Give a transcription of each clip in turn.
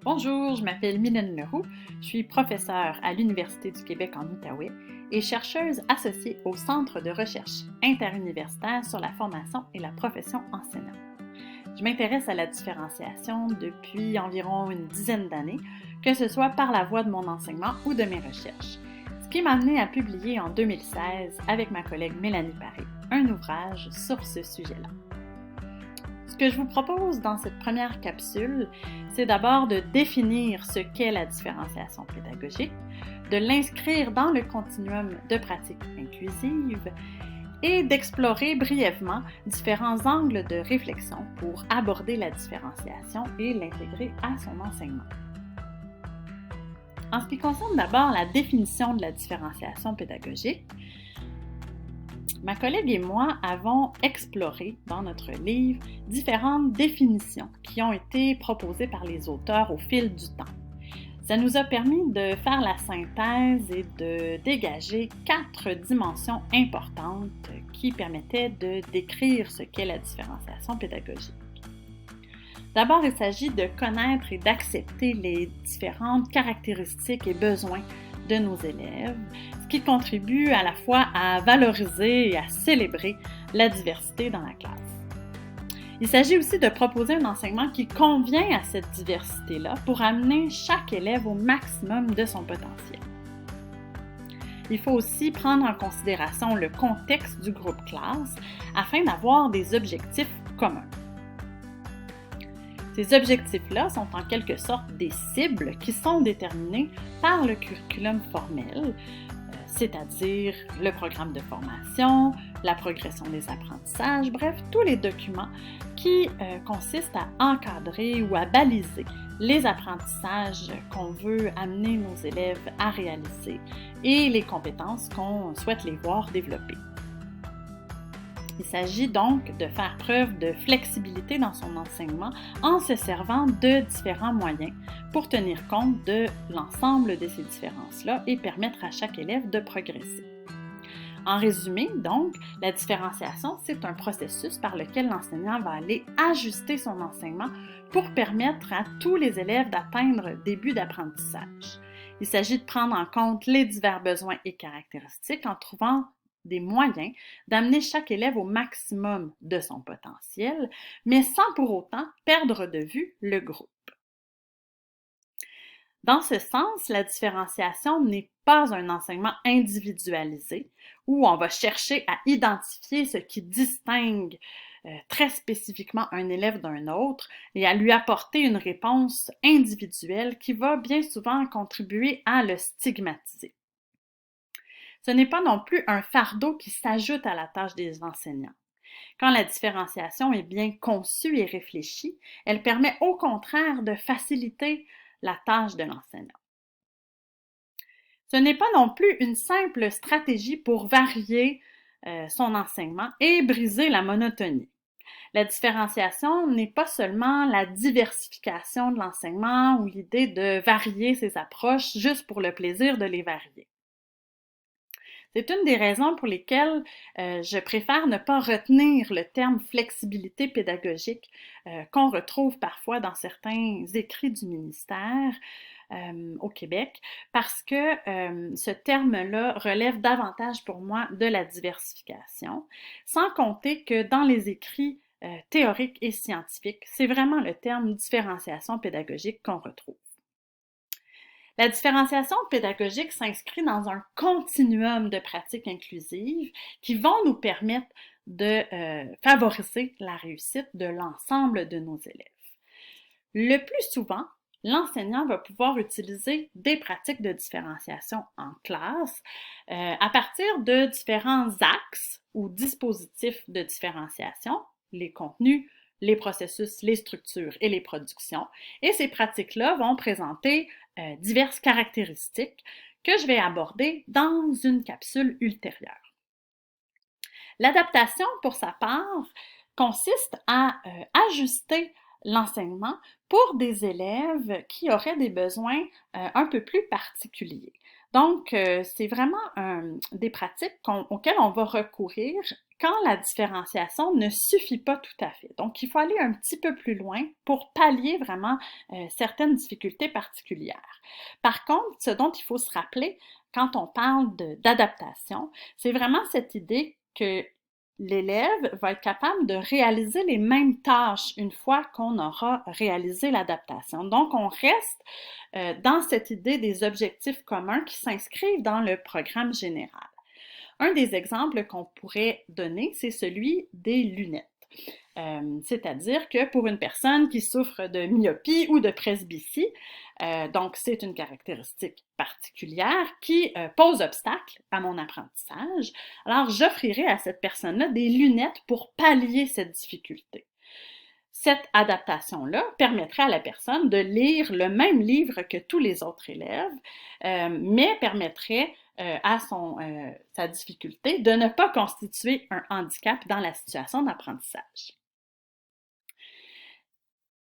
Bonjour, je m'appelle Mylène Leroux, je suis professeure à l'Université du Québec en Outaouais et chercheuse associée au Centre de recherche interuniversitaire sur la formation et la profession enseignante. Je m'intéresse à la différenciation depuis environ une dizaine d'années, que ce soit par la voie de mon enseignement ou de mes recherches, ce qui m'a amené à publier en 2016 avec ma collègue Mélanie Paré un ouvrage sur ce sujet-là. Ce que je vous propose dans cette première capsule, c'est d'abord de définir ce qu'est la différenciation pédagogique, de l'inscrire dans le continuum de pratiques inclusives et d'explorer brièvement différents angles de réflexion pour aborder la différenciation et l'intégrer à son enseignement. En ce qui concerne d'abord la définition de la différenciation pédagogique, ma collègue et moi avons exploré dans notre livre différentes définitions qui ont été proposées par les auteurs au fil du temps. Ça nous a permis de faire la synthèse et de dégager 4 dimensions importantes qui permettaient de décrire ce qu'est la différenciation pédagogique. D'abord, il s'agit de connaître et d'accepter les différentes caractéristiques et besoins de nos élèves, ce qui contribue à la fois à valoriser et à célébrer la diversité dans la classe. Il s'agit aussi de proposer un enseignement qui convient à cette diversité-là pour amener chaque élève au maximum de son potentiel. Il faut aussi prendre en considération le contexte du groupe classe afin d'avoir des objectifs communs. Ces objectifs-là sont en quelque sorte des cibles qui sont déterminées par le curriculum formel, c'est-à-dire le programme de formation, la progression des apprentissages, bref, tous les documents qui consistent à encadrer ou à baliser les apprentissages qu'on veut amener nos élèves à réaliser et les compétences qu'on souhaite les voir développer. Il s'agit donc de faire preuve de flexibilité dans son enseignement en se servant de différents moyens pour tenir compte de l'ensemble de ces différences-là et permettre à chaque élève de progresser. En résumé, donc, la différenciation, c'est un processus par lequel l'enseignant va aller ajuster son enseignement pour permettre à tous les élèves d'atteindre des buts d'apprentissage. Il s'agit de prendre en compte les divers besoins et caractéristiques en trouvant des moyens d'amener chaque élève au maximum de son potentiel, mais sans pour autant perdre de vue le groupe. Dans ce sens, la différenciation n'est pas un enseignement individualisé où on va chercher à identifier ce qui distingue très spécifiquement un élève d'un autre et à lui apporter une réponse individuelle qui va bien souvent contribuer à le stigmatiser. Ce n'est pas non plus un fardeau qui s'ajoute à la tâche des enseignants. Quand la différenciation est bien conçue et réfléchie, elle permet au contraire de faciliter la tâche de l'enseignant. Ce n'est pas non plus une simple stratégie pour varier son enseignement et briser la monotonie. La différenciation n'est pas seulement la diversification de l'enseignement ou l'idée de varier ses approches juste pour le plaisir de les varier. C'est une des raisons pour lesquelles je préfère ne pas retenir le terme flexibilité pédagogique qu'on retrouve parfois dans certains écrits du ministère au Québec, parce que ce terme-là relève davantage pour moi de la diversification, sans compter que dans les écrits théoriques et scientifiques, c'est vraiment le terme différenciation pédagogique qu'on retrouve. La différenciation pédagogique s'inscrit dans un continuum de pratiques inclusives qui vont nous permettre de favoriser la réussite de l'ensemble de nos élèves. Le plus souvent, l'enseignant va pouvoir utiliser des pratiques de différenciation en classe à partir de différents axes ou dispositifs de différenciation, les contenus, les processus, les structures et les productions. Et ces pratiques-là vont présenter diverses caractéristiques que je vais aborder dans une capsule ultérieure. L'adaptation, pour sa part, consiste à ajuster l'enseignement pour des élèves qui auraient des besoins un peu plus particuliers. Donc, c'est vraiment des pratiques auxquelles on va recourir quand la différenciation ne suffit pas tout à fait. Donc, il faut aller un petit peu plus loin pour pallier vraiment certaines difficultés particulières. Par contre, ce dont il faut se rappeler quand on parle d'adaptation, c'est vraiment cette idée que l'élève va être capable de réaliser les mêmes tâches une fois qu'on aura réalisé l'adaptation. Donc, on reste dans cette idée des objectifs communs qui s'inscrivent dans le programme général. Un des exemples qu'on pourrait donner, c'est celui des lunettes. C'est-à-dire que pour une personne qui souffre de myopie ou de presbytie, donc c'est une caractéristique particulière qui pose obstacle à mon apprentissage, alors j'offrirai à cette personne-là des lunettes pour pallier cette difficulté. Cette adaptation-là permettrait à la personne de lire le même livre que tous les autres élèves, mais permettrait à sa difficulté de ne pas constituer un handicap dans la situation d'apprentissage.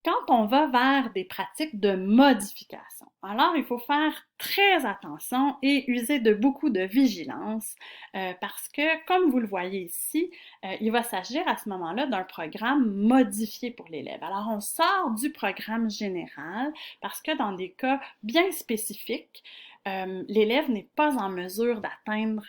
Quand on va vers des pratiques de modification, alors il faut faire très attention et user de beaucoup de vigilance parce que, comme vous le voyez ici, il va s'agir à ce moment-là d'un programme modifié pour l'élève. Alors, on sort du programme général parce que dans des cas bien spécifiques, l'élève n'est pas en mesure d'atteindre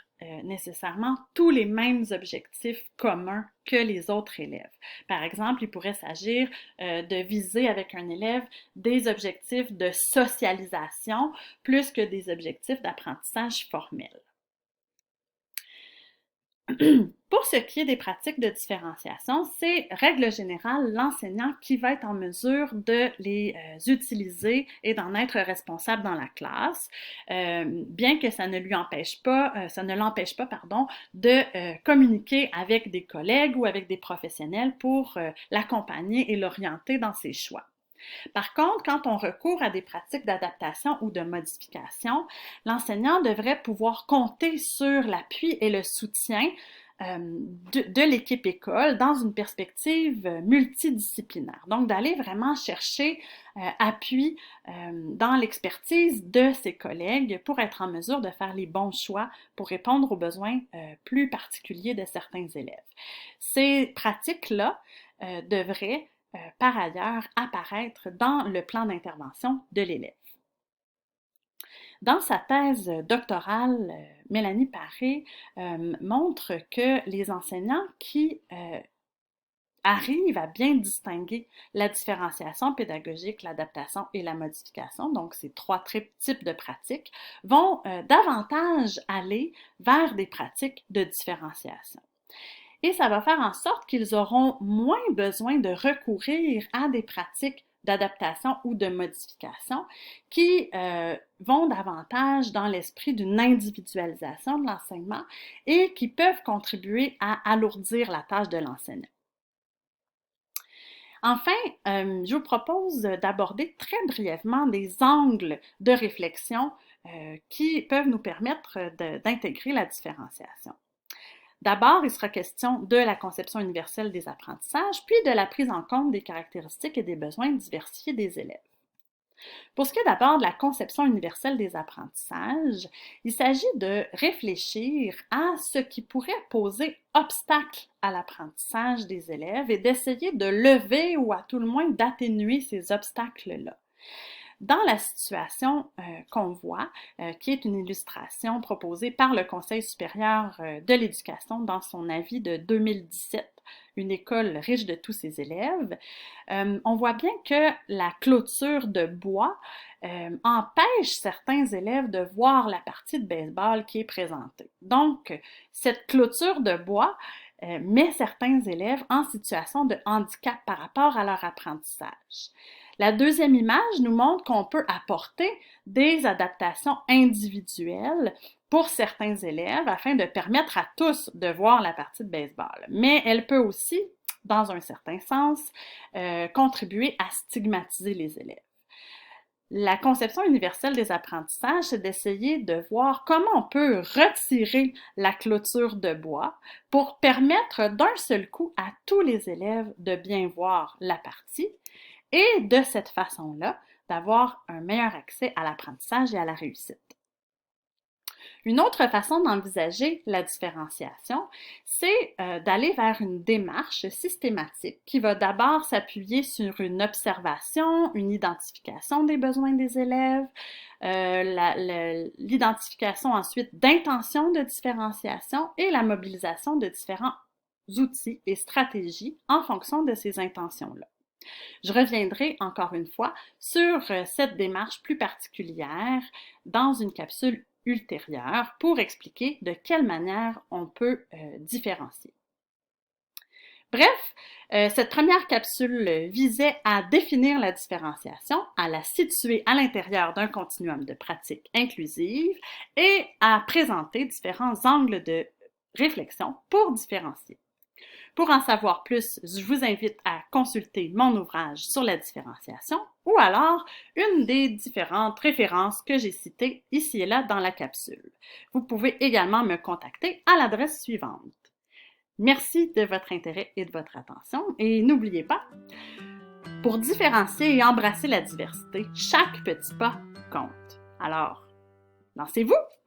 nécessairement tous les mêmes objectifs communs que les autres élèves. Par exemple, il pourrait s'agir de viser avec un élève des objectifs de socialisation plus que des objectifs d'apprentissage formel. Pour ce qui est des pratiques de différenciation, c'est, règle générale, l'enseignant qui va être en mesure de les utiliser et d'en être responsable dans la classe, bien que ça ne l'empêche pas, de communiquer avec des collègues ou avec des professionnels pour l'accompagner et l'orienter dans ses choix. Par contre, quand on recourt à des pratiques d'adaptation ou de modification, l'enseignant devrait pouvoir compter sur l'appui et le soutien de l'équipe école dans une perspective multidisciplinaire. Donc, d'aller vraiment chercher appui dans l'expertise de ses collègues pour être en mesure de faire les bons choix pour répondre aux besoins plus particuliers de certains élèves. Ces pratiques-là devraient par ailleurs apparaître dans le plan d'intervention de l'élève. Dans sa thèse doctorale, Mélanie Paré montre que les enseignants qui arrivent à bien distinguer la différenciation pédagogique, l'adaptation et la modification, donc ces trois types de pratiques, vont davantage aller vers des pratiques de différenciation. Et ça va faire en sorte qu'ils auront moins besoin de recourir à des pratiques d'adaptation ou de modification qui vont davantage dans l'esprit d'une individualisation de l'enseignement et qui peuvent contribuer à alourdir la tâche de l'enseignant. Enfin, je vous propose d'aborder très brièvement des angles de réflexion qui peuvent nous permettre d'intégrer la différenciation. D'abord, il sera question de la conception universelle des apprentissages, puis de la prise en compte des caractéristiques et des besoins diversifiés des élèves. Pour ce qui est d'abord de la conception universelle des apprentissages, il s'agit de réfléchir à ce qui pourrait poser obstacle à l'apprentissage des élèves et d'essayer de lever ou à tout le moins d'atténuer ces obstacles-là. Dans la situation qu'on voit, qui est une illustration proposée par le Conseil supérieur de l'éducation dans son avis de 2017, une école riche de tous ses élèves, on voit bien que la clôture de bois empêche certains élèves de voir la partie de baseball qui est présentée. Donc, cette clôture de bois met certains élèves en situation de handicap par rapport à leur apprentissage. La deuxième image nous montre qu'on peut apporter des adaptations individuelles pour certains élèves afin de permettre à tous de voir la partie de baseball. Mais elle peut aussi, dans un certain sens, contribuer à stigmatiser les élèves. La conception universelle des apprentissages, c'est d'essayer de voir comment on peut retirer la clôture de bois pour permettre d'un seul coup à tous les élèves de bien voir la partie et de cette façon-là, d'avoir un meilleur accès à l'apprentissage et à la réussite. Une autre façon d'envisager la différenciation, c'est d'aller vers une démarche systématique qui va d'abord s'appuyer sur une observation, une identification des besoins des élèves, l'identification ensuite d'intentions de différenciation et la mobilisation de différents outils et stratégies en fonction de ces intentions-là. Je reviendrai encore une fois sur cette démarche plus particulière dans une capsule ultérieure pour expliquer de quelle manière on peut différencier. Bref, cette première capsule visait à définir la différenciation, à la situer à l'intérieur d'un continuum de pratiques inclusives et à présenter différents angles de réflexion pour différencier. Pour en savoir plus, je vous invite à consulter mon ouvrage sur la différenciation ou alors une des différentes références que j'ai citées ici et là dans la capsule. Vous pouvez également me contacter à l'adresse suivante. Merci de votre intérêt et de votre attention et n'oubliez pas, pour différencier et embrasser la diversité, chaque petit pas compte. Alors, lancez-vous!